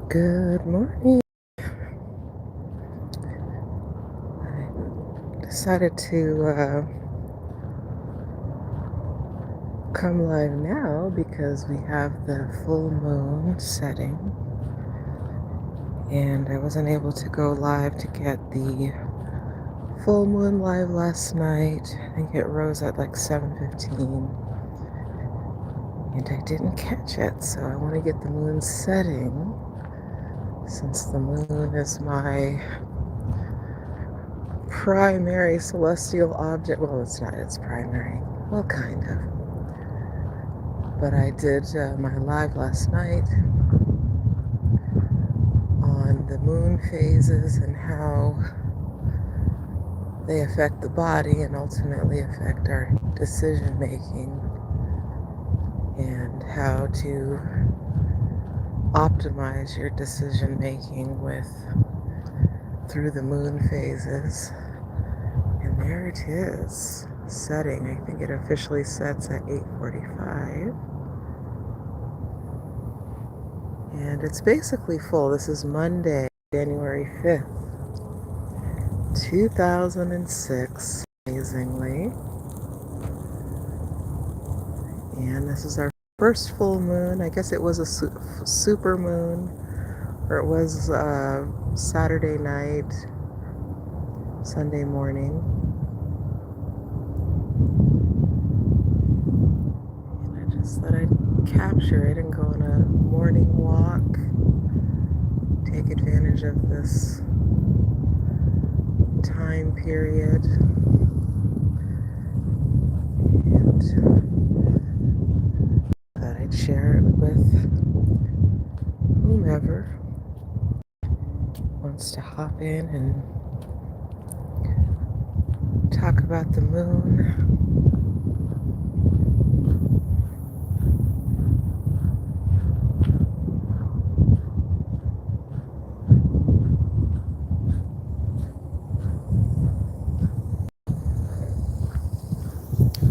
Good morning. I decided to come live now because we have the full moon setting, and I wasn't able to go live to get the full moon live last night. I think it rose at like 7:15, and I didn't catch it, so I want to get the moon setting since the moon is my primary celestial object. Well, it's not its primary. Well, kind of. But I did my live last night on the moon phases and how they affect the body and ultimately affect our decision making, and how to optimize your decision making with through the moon phases. And there it is, setting. I think it officially sets at 8:45. And it's basically full. This is Monday, January 5th, 2006, amazingly. And this is our first full moon. I guess it was a super moon, or it was Saturday night, Sunday morning. And I just thought I'd capture it and go on a morning walk, take advantage of this time period. And thought I'd share it with whomever wants to hop in and talk about the moon.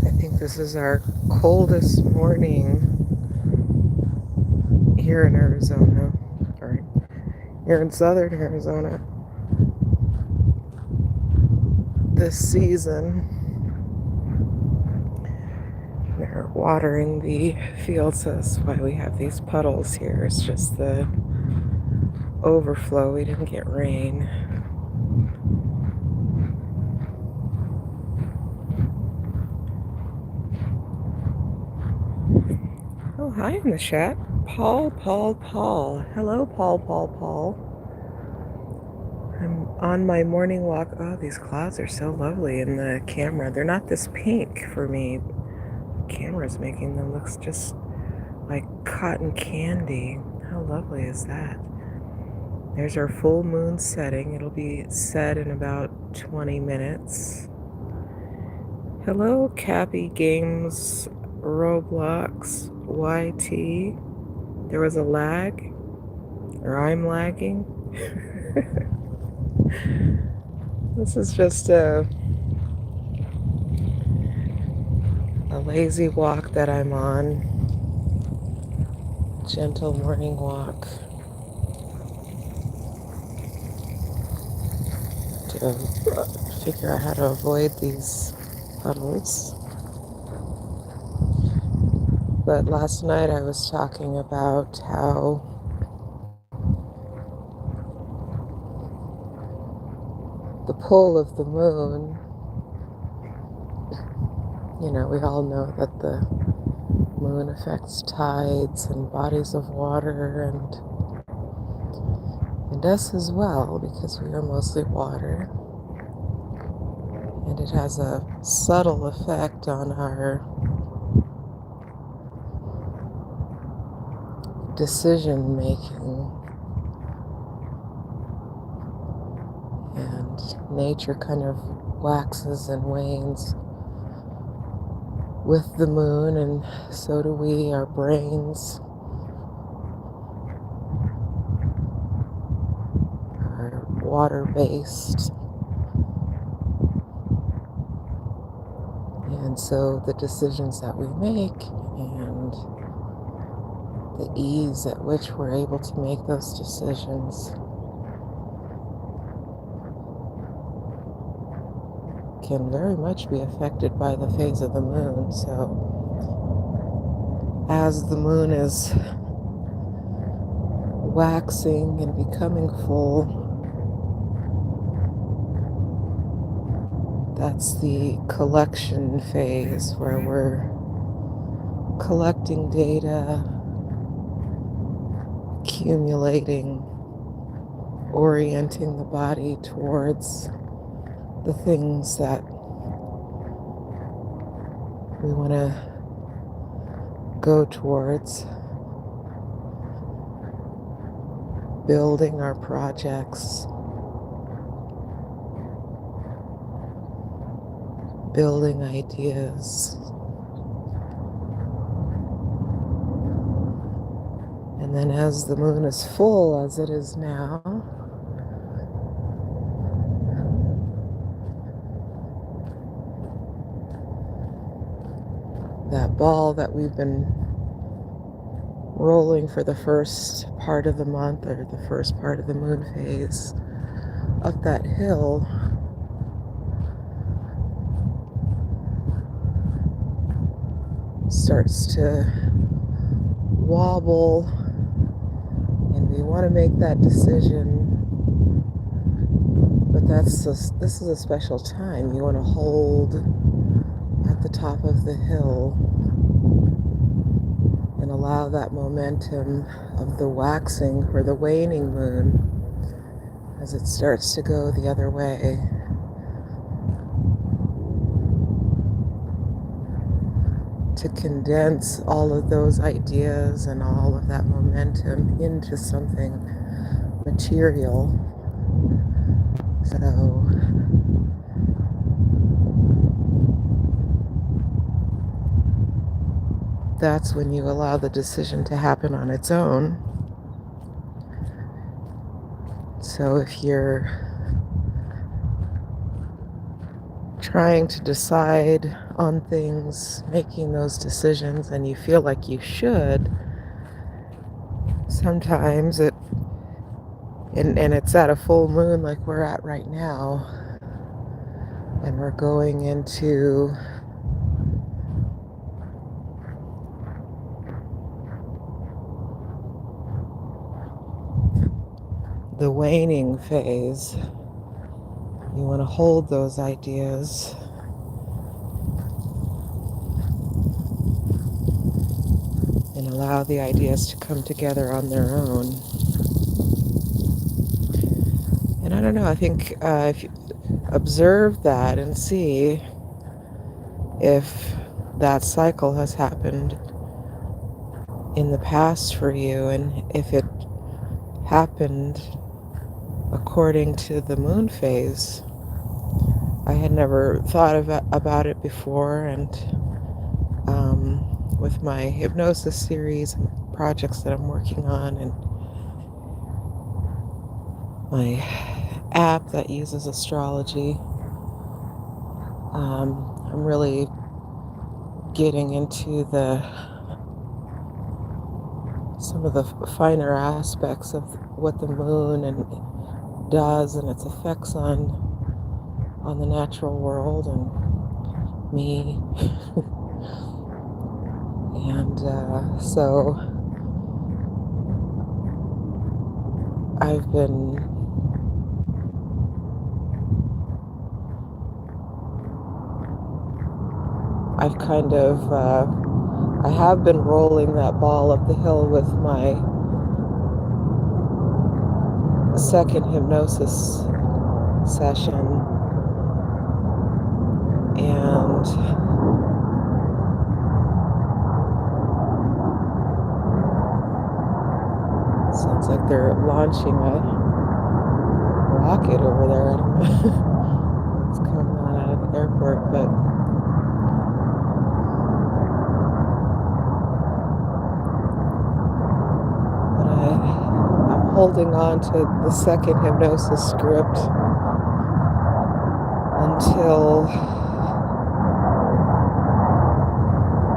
I think this is our coldest morning here in Arizona, or here in southern Arizona this season. They're watering the fields, so that's why we have these puddles here. It's just the overflow. We didn't get rain. Oh, hi in the chat. Paul. Hello, Paul. I'm on my morning walk. Oh, these clouds are so lovely in the camera. They're not this pink for me. The camera's making them look just like cotton candy. How lovely is that? There's our full moon setting. It'll be set in about 20 minutes. Hello, Cappy Games, Roblox, YT. There was a lag, or I'm lagging. This is just a lazy walk that I'm on. Gentle morning walk to figure out how to avoid these puddles. But last night I was talking about how the pull of the moon, we all know that the moon affects tides and bodies of water and us as well, because we are mostly water. And it has a subtle effect on our decision making. And nature kind of waxes and wanes with the moon, and so do we. Our brains are water-based. And so the decisions that we make and the ease at which we're able to make those decisions can very much be affected by the phase of the moon. So as the moon is waxing and becoming full, that's the collection phase where we're collecting data, accumulating, orienting the body towards the things that we want to go towards, building our projects, building ideas. And then as the moon is full, as it is now, that ball that we've been rolling for the first part of the month, or the first part of the moon phase, up that hill, starts to wobble, and we want to make that decision. But this is a special time. You want to hold at the top of the hill and allow that momentum of the waxing or the waning moon as it starts to go the other way to condense all of those ideas and all of that momentum into something material. So that's when you allow the decision to happen on its own. So if you're trying to decide on things, making those decisions, and you feel like you should, sometimes and it's at a full moon like we're at right now, and we're going into the waning phase. You want to hold those ideas and allow the ideas to come together on their own. And I don't know, I think if you observe that and see if that cycle has happened in the past for you, and if it happened according to the moon phase. I had never thought about it before, and with my hypnosis series and projects that I'm working on, and my app that uses astrology, I'm really getting into some of the finer aspects of what the moon does and its effects on the natural world and me. And so I've I have been rolling that ball up the hill with my second hypnosis session, and sounds like they're launching a rocket over there. I don't know. It's coming on out of the airport, but I'm holding on to the second hypnosis script until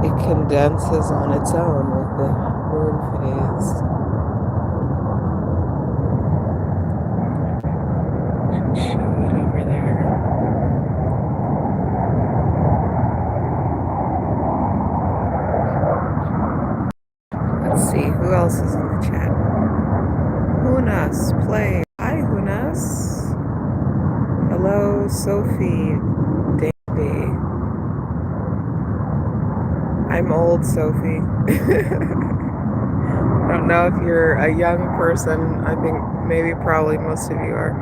it condenses on its own with the moon phase. Show it over there. Let's see, who else is in the chat? Hunas, play. Hi, Hunas. Hello, Sophie, Davey. I'm old, Sophie. I don't know if you're a young person. I think maybe probably most of you are.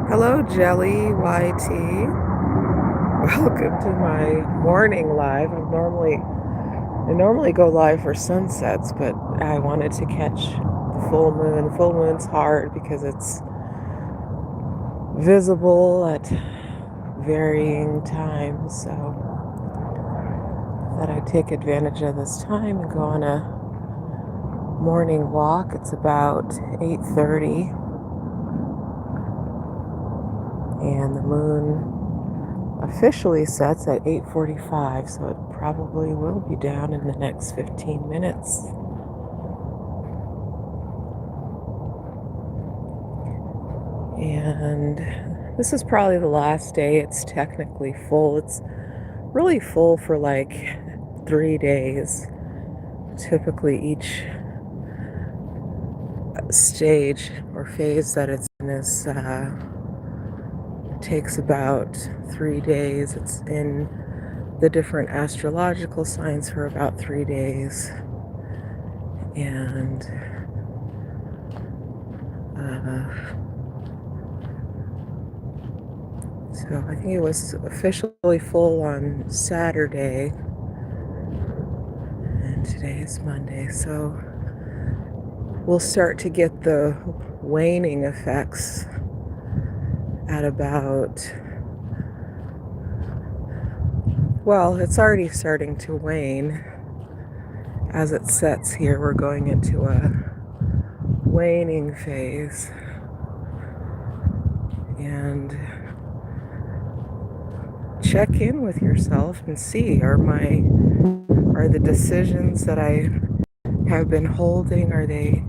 Hello, Jelly YT. Welcome to my morning live. I normally go live for sunsets, but I wanted to catch the full moon. The full moon's hard because it's visible at varying times, so that I take advantage of this time and go on a morning walk. It's about 8:30 and the moon officially sets at 8:45, so it probably will be down in the next 15 minutes. And this is probably the last day it's technically full. It's really full for like 3 days. Typically each stage or phase that it's in is takes about 3 days. It's in the different astrological signs for about 3 days. And so I think it was officially full on Saturday, and today is Monday, so we'll start to get the waning effects at about, well, it's already starting to wane. As it sets here, we're going into a waning phase. And check in with yourself and see, are the decisions that I have been holding, are they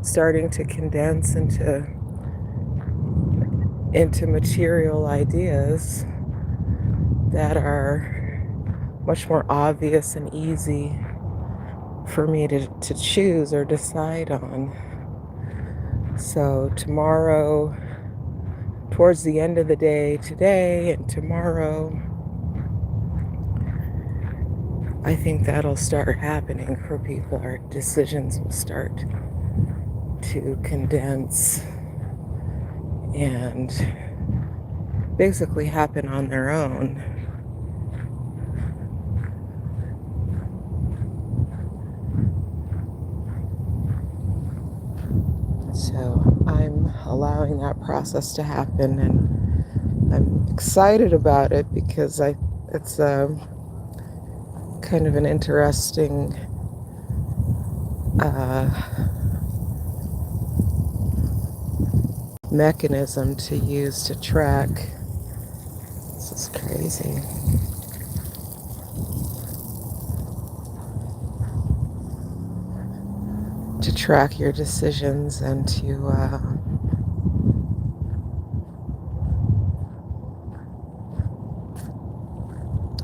starting to condense into material ideas that are much more obvious and easy for me to choose or decide on. So tomorrow, towards the end of the day today and tomorrow, I think that'll start happening for people. Our decisions will start to condense and basically happen on their own. So I'm allowing that process to happen, and I'm excited about it because it's kind of an interesting mechanism to use to track. This is crazy. To track your decisions and to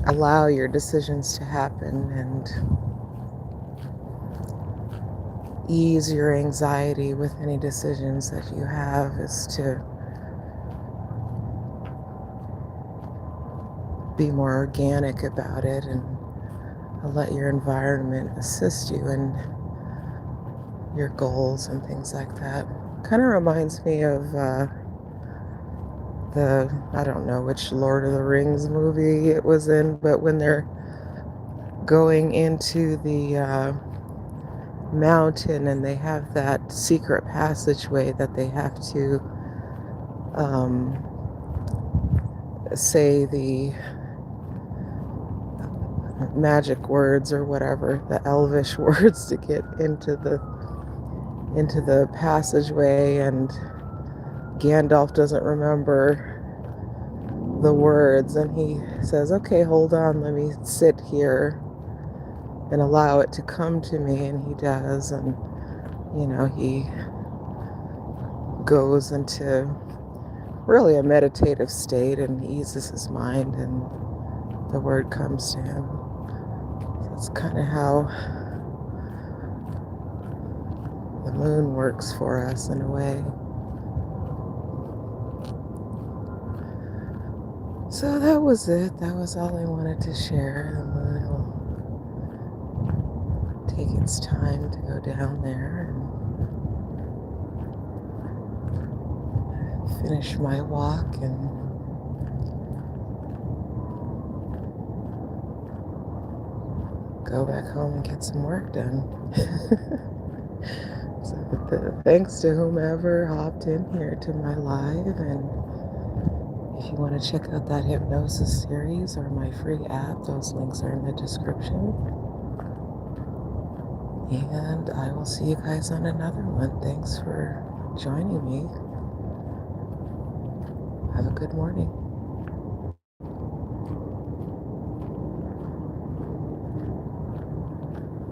allow your decisions to happen and ease your anxiety with any decisions that you have, is to be more organic about it and let your environment assist you in your goals and things like that. Kind of reminds me of I don't know which Lord of the Rings movie it was in, but when they're going into the mountain and they have that secret passageway that they have to say the magic words or whatever, the elvish words to get into the passageway, and Gandalf doesn't remember the words, and he says, okay, hold on, let me sit here and allow it to come to me, and he does. And he goes into really a meditative state and eases his mind, and the word comes to him. So that's kind of how the moon works for us in a way. So that was it. That was all I wanted to share. The moon will take its time to go down there and finish my walk and go back home and get some work done. So thanks to whomever hopped in here to my live, and if you want to check out that hypnosis series or my free app, those links are in the description. And I will see you guys on another one. Thanks for joining me. Have a good morning.